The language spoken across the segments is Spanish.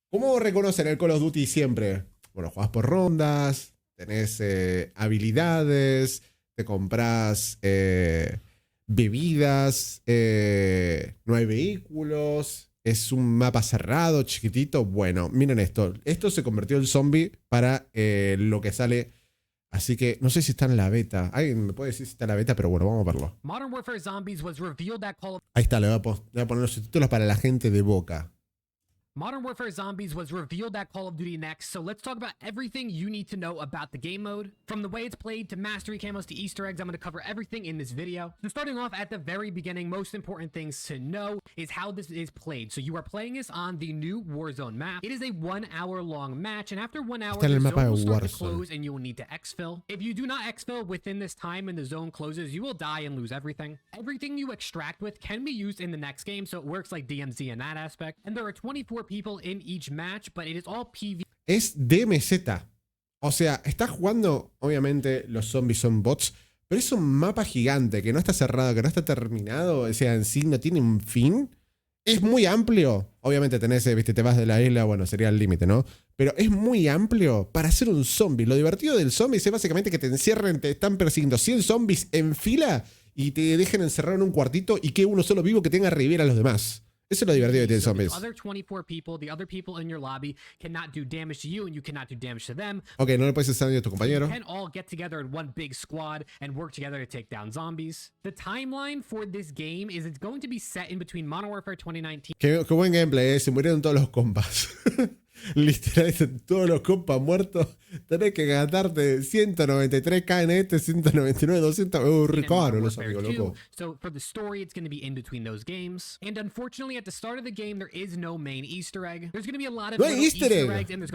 ¿Cómo reconocer el Call of Duty siempre? Bueno, jugás por rondas, tenés habilidades, te compras bebidas, no hay vehículos, es un mapa cerrado, chiquitito. Bueno, miren esto. Esto se convirtió en zombie para lo que sale. Así que no sé si está en la beta. Alguien me puede decir si está en la beta, pero bueno, vamos a verlo. Ahí está, le voy a poner los subtítulos para la gente de Boca. Modern Warfare Zombies was revealed at Call of Duty Next, so let's talk about everything you need to know about the game mode. From the way it's played to mastery camos to Easter eggs, I'm going to cover everything in this video. So starting off at the very beginning, most important things to know is how this is played. So you are playing this on the new Warzone map. It is a 1 hour long match, and after 1 hour, the zone will start to close and you will need to exfil. If you do not exfil within this time and the zone closes, you will die and lose everything. Everything you extract with can be used in the next game, so it works like DMZ in that aspect. And there are 24 people in each match, but it is all PV. Es DMZ. O sea, estás jugando, obviamente los zombies son bots, pero es un mapa gigante que no está cerrado, que no está terminado, o sea, en sí no tiene un fin. Es muy amplio. Obviamente tenés, viste, te vas de la isla, bueno, sería el límite, ¿no? Pero es muy amplio para ser un zombie. Lo divertido del zombie es básicamente que te encierren, te están persiguiendo 100 zombies en fila y te dejen encerrado en un cuartito y que uno solo vivo que tenga revivir a los demás. Eso es lo divertido que tiene zombies. Ok, no le puedes hacer daño a tu compañero. Qué buen gameplay, se murieron todos los compas. Literalmente todos los compas muertos. Tenés que gastarte 193k en este, 199, 200. Ricardo, los amigos, loco. So for the story, it's going to be in between those games. And unfortunately, at the start of the game, there is no main Easter egg. There's going to be a lot of Easter eggs. And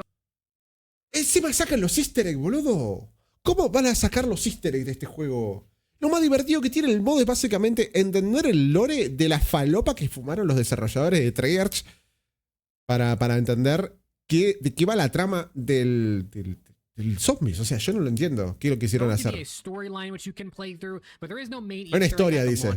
encima sacan los Easter eggs, boludo. ¿Cómo van a sacar los Easter eggs de este juego? Lo más divertido que tiene el modo es básicamente entender el lore de la falopa que fumaron los desarrolladores de Treyarch para entender de qué va la trama del zombies. O sea, yo no lo entiendo. ¿Qué es lo que quisieron hacer? Una historia, dice.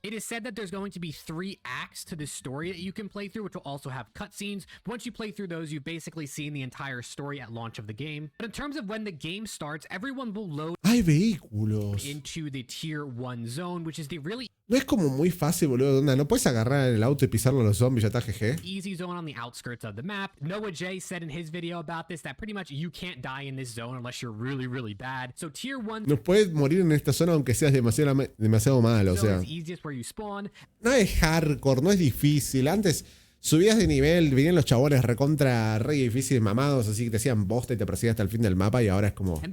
It is said that there's going to be 3 acts to this story that you can play through, which will also have cutscenes. Once you play through those, you've basically seen the entire story at launch of the game. But in terms of when the game starts, everyone will load hay vehículos into the tier 1 zone, which is the really no es como muy fácil, boludo. No puedes agarrar el auto y pisarlo a los zombies, ya está, jeje. Easy zone on the outskirts of the map. Noah J said in his video about this that pretty much you can't die in this zone unless you're really, really bad. So tier 1 no puedes morir en esta zona aunque seas demasiado malo, o sea. No es hardcore, no es difícil. Antes subías de nivel, venían los chabones recontra re difíciles mamados, así que te hacían bosta y te perseguían hasta el fin del mapa y ahora es como... ¿Qué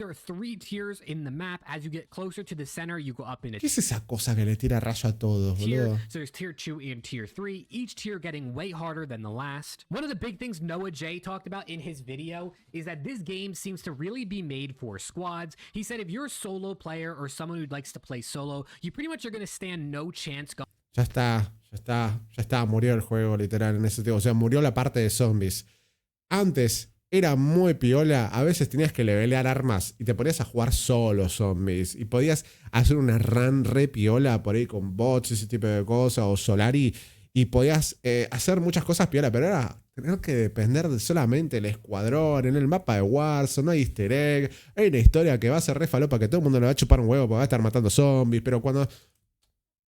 es esa cosa que le tira rayo a todos, boludo? So there's tier 2 and tier 3, each tier getting way harder than the last. One of the big things Noah J talked about in his video is that this game seems to really be made for squads. He said if you're a solo player or someone who likes to play solo, you pretty much are going to stand no chance. Ya está, murió el juego literal en ese tiempo. O sea, murió la parte de zombies. Antes era muy piola, a veces tenías que levelear armas y te ponías a jugar solo zombies. Y podías hacer una run re piola por ahí con bots, ese tipo de cosas, o Solari. Y podías hacer muchas cosas piola, pero ahora tener que depender de solamente el escuadrón. En el mapa de Warzone no hay easter egg. Hay una historia que va a ser re falopa, que todo el mundo le va a chupar un huevo porque va a estar matando zombies, pero cuando...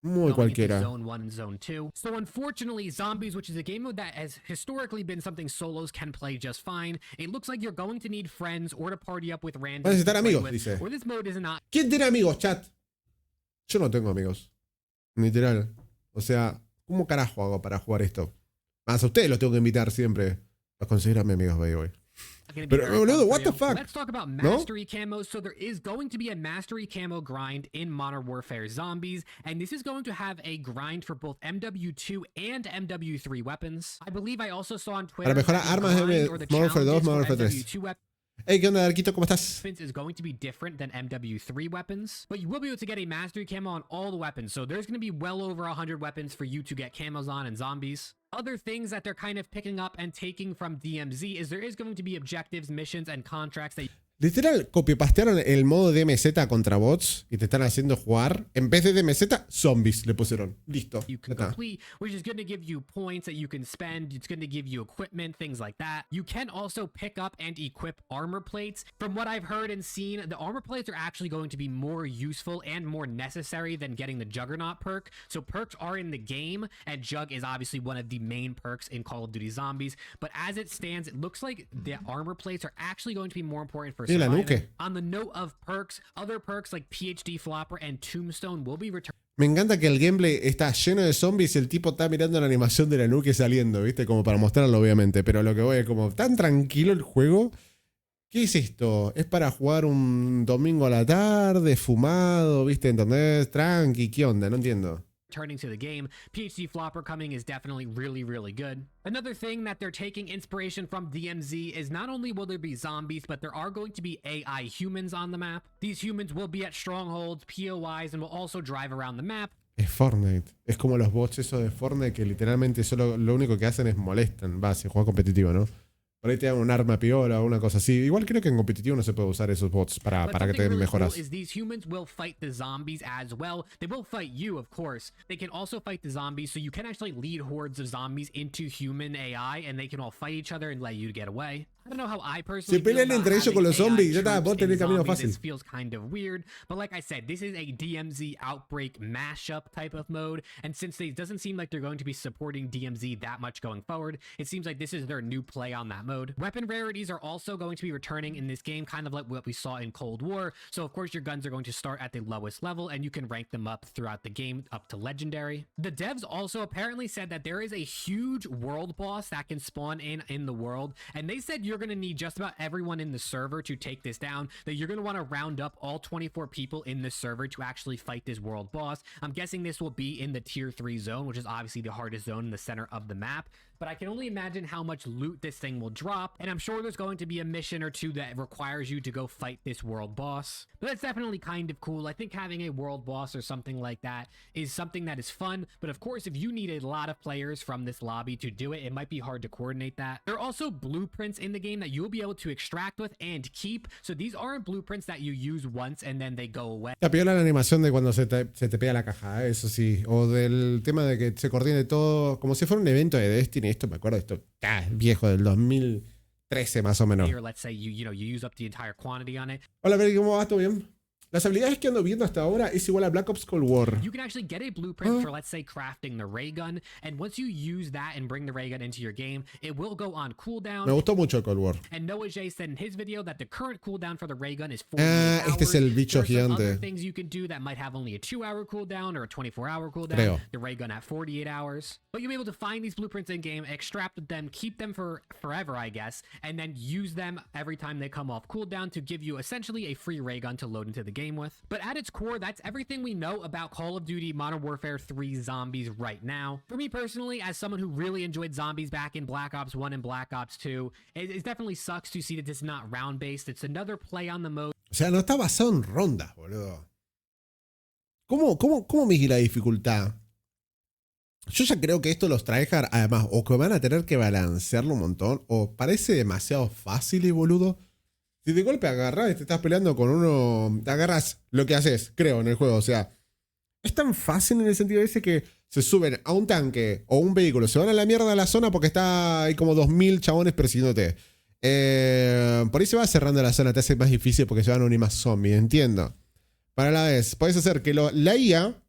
muy cualquiera. Zone 1 and Zone 2. So unfortunately, Zombies, which is a game mode that has historically been something solos can play just fine, it looks like you're going to need friends or to party up with randoms. Vas a necesitar amigos, dice. Or this mode is not... ¿Quién tiene amigos, chat? Yo no tengo amigos. Literal. O sea, ¿cómo carajo hago para jugar esto? Más a ustedes los tengo que invitar siempre. Los considero mis amigos, baby. Pero, boludo, what the fuck? Let's talk about mastery camos. So there is going to be a mastery camo grind in Modern Warfare Zombies, and this is going to have a grind for both MW2 and MW3 weapons. I believe I also saw on Twitter... Para mejorar armas de Modern Warfare 2, Modern Warfare 3. Hey, ¿qué onda, Arquito? ¿Cómo estás? Is going to be different than MW3 weapons, but you will be able to get a mastery camo on all the weapons. So there's going to be well over 100 weapons for you to get camos on in Zombies. Other things that they're kind of picking up and taking from DMZ is there is going to be objectives, missions, and contracts that... Literal, copy-pastearon el modo DMZ contra bots y te están haciendo jugar. En vez de DMZ, zombies le pusieron. Listo. You can complete, which is going to give you points that you can spend. It's going to give you equipment, things like that. You can also pick up and equip armor plates. From what I've heard and seen, the armor plates are actually going to be more useful and more necessary than getting the Juggernaut perk. So perks are in the game, and Jug is obviously one of the main perks in Call of Duty Zombies. But as it stands, it looks like the armor plates are actually going to be more important for surviving. On the note of perks, other perks like PhD Flopper and Tombstone will be returned. Me encanta que el gameplay está lleno de zombies y el tipo está mirando la animación de la nuke saliendo, ¿viste? Como para mostrarlo, obviamente. Pero lo que voy es como tan tranquilo el juego. ¿Qué es esto? ¿Es para jugar un domingo a la tarde, fumado, ¿viste? ¿Entendés? Tranqui, ¿qué onda? No entiendo. Turning to the game, PhD Flopper coming is definitely really good. Another thing that they're taking inspiration from DMZ is not only will there be zombies, but there are going to be AI humans on the map. These humans will be at strongholds, POIs, and will also drive around the map. Es Fortnite. Es como los bots esos de Fortnite que literalmente solo lo único que hacen es molestan. Va, si juega competitivo, ¿no? Por ahí te dan un arma piola o una cosa así. Igual creo que en competitivo no se puede usar esos bots para que te den mejoras. Cool is these humans will fight the zombies as well. They will fight you, of course. They can also fight the zombies, so you can actually lead hordes of zombies into human AI, and they can all fight each other and let you get away. I don't know how I personally se pelean entre ellos con los zombies. Ya está, vos tenés camino fácil. This feels kind of weird, but like I said, this is a DMZ Outbreak mashup type of mode, and since it doesn't seem like they're going to be supporting DMZ that much going forward, it seems like this is their new play on that mode. Weapon rarities are also going to be returning in this game, kind of like what we saw in Cold War. So of course your guns are going to start at the lowest level, and you can rank them up throughout the game up to legendary. The devs also apparently said that there is a huge world boss that can spawn in the world, and they said you're going to need just about everyone in the server to take this down, that you're going to want to round up all 24 people in the server to actually fight this world boss. I'm guessing this will be in the tier 3 zone, which is obviously the hardest zone in the center of the map. But I can only imagine how much loot this thing will drop, and I'm sure there's going to be a mission or two that requires you to go fight this world boss. But that's definitely kind of cool. I think having a world boss or something like that is something that is fun, but of course if you need a lot of players from this lobby to do it, it might be hard to coordinate that. There are also blueprints in the game that you'll be able to extract with and keep, so these aren't blueprints that you use once and then they go away. La piola la animación de cuando se te pega la caja, eso sí. O del tema de que se coordine todo, como si fuera un evento de Destiny. Esto me acuerdo, esto viejo del 2013 más o menos. Here, let's say you use up the entire quantity on it. Hola, Berry, ¿cómo va? ¿Todo bien? Las habilidades que ando viendo hasta ahora es igual a Black Ops Cold War. You can actually get a blueprint for, let's say, crafting the ray gun, and once you use that and bring the ray gun into your game, it will go on cooldown. Me gustó mucho Cold War. And Noah J said in his video that the current cooldown for the ray gun is 48 hours. Este es el bicho gigante. Other things you can do that might have only a 2-hour cooldown or a 24-hour cooldown. Creo. The ray gun at 48 hours. But you'll be able to find these blueprints in game, extract them, keep them for forever, I guess, and then use them every time they come off cooldown to give you essentially a free ray gun to load into the game with. But at its core, that's everything we know about Call of Duty Modern Warfare 3 Zombies right now. For me personally, as someone who really enjoyed zombies back in Black Ops 1 and Black Ops 2, it definitely sucks to see that this is not round-based. It's another play on the mode. O sea, no está basado en rondas, boludo. ¿Cómo mide la dificultad? Yo ya creo que esto los tryhard, además, o que van a tener que balancearlo un montón, o parece demasiado fácil y boludo. Si de golpe agarras y te estás peleando con uno, te agarras lo que haces, creo, en el juego. O sea, es tan fácil en el sentido ese que se suben a un tanque o un vehículo, se van a la mierda de la zona porque está hay como 2000 chabones persiguiéndote. Por ahí se va cerrando la zona, te hace más difícil porque se van a unir más zombies, entiendo. Para la vez, puedes hacer que la IA,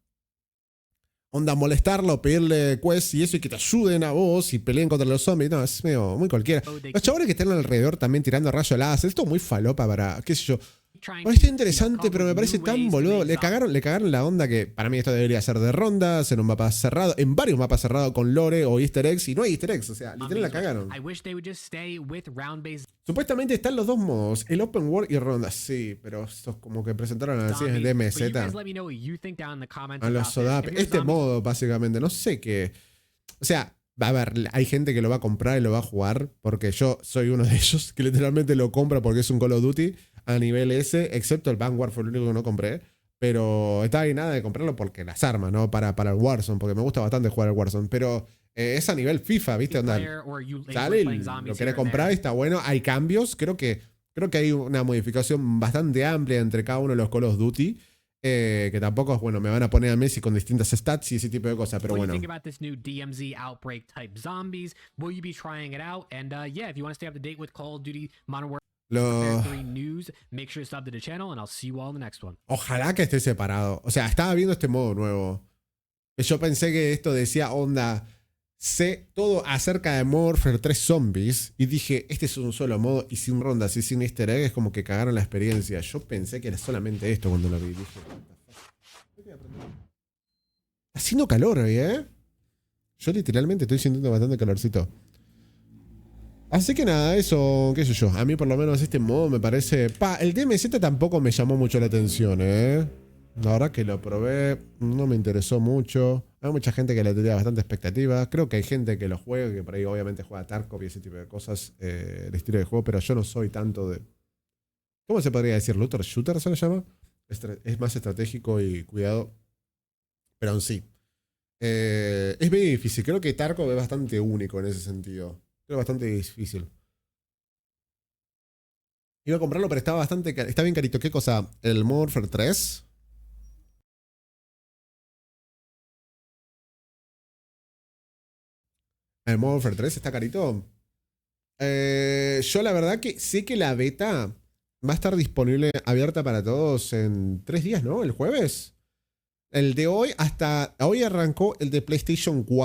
onda, molestarlo, pedirle quests y eso, y que te ayuden a vos y peleen contra los zombies. No, es medio muy cualquiera. Los chavales que están alrededor también tirando rayos láser. Esto es muy falopa para, qué sé yo. Bueno, está interesante, pero me parece tan boludo. Le cagaron la onda que para mí esto debería ser de rondas, en un mapa cerrado, en varios mapas cerrados con lore o easter eggs, y no hay easter eggs. O sea, literal la cagaron. Supuestamente están los dos modos, el open world y rondas. Sí, pero estos como que presentaron así en el DMZ. A los sodap. Este modo, básicamente, no sé qué. O sea, va a haber, hay gente que lo va a comprar y lo va a jugar, porque yo soy uno de ellos que literalmente lo compra porque es un Call of Duty a nivel S, excepto el Vanguard fue el único que no compré. Pero está ahí nada de comprarlo porque las armas, ¿no? Para el Warzone, porque me gusta bastante jugar al Warzone. Pero es a nivel FIFA, ¿viste? Onda, sale, lo querés comprar, está bueno. Hay cambios. Creo que Creo que hay una modificación bastante amplia entre cada uno de los Call of Duty. Que tampoco es, bueno, me van a poner a Messi con distintas stats y ese tipo de cosas, pero bueno. What do you think about this new DMZ outbreak type zombies? Will you be trying it out? And yeah, if you want to stay up to date with Call of Duty Modern Warfare 3 news, make sure to sub to the channel and I'll see you all in the next one. Ojalá que esté separado. O sea, estaba viendo este modo nuevo. Yo pensé que esto decía onda, sé todo acerca de Modern Warfare 3 Zombies y dije, este es un solo modo y sin rondas y sin easter egg es como que cagaron la experiencia. Yo pensé que era solamente esto cuando lo vi. Dije, está haciendo calor hoy, ¿eh? Yo literalmente estoy sintiendo bastante calorcito. Así que nada, eso, qué sé yo. A mí por lo menos este modo me parece... el DMZ tampoco me llamó mucho la atención, ¿eh? La verdad que lo probé, no me interesó mucho. Hay mucha gente que le tenía bastante expectativa. Creo que hay gente que lo juega, que por ahí obviamente juega Tarkov y ese tipo de cosas, el estilo de juego, pero yo no soy tanto de... ¿Cómo se podría decir? ¿Looter shooter se le llama? Es más estratégico y cuidado. Pero aún sí. Es bien difícil. Creo que Tarkov es bastante único en ese sentido. Creo que es bastante difícil. Iba a comprarlo, pero estaba bastante... Está bien carito. ¿Qué cosa? ¿El Modern Warfare 3? ¿El Modern Warfare 3 está carito? Yo la verdad que sé que la beta va a estar disponible, abierta para todos en 3 días, ¿no? El jueves. El de hoy hasta... Hoy arrancó el de PlayStation 4.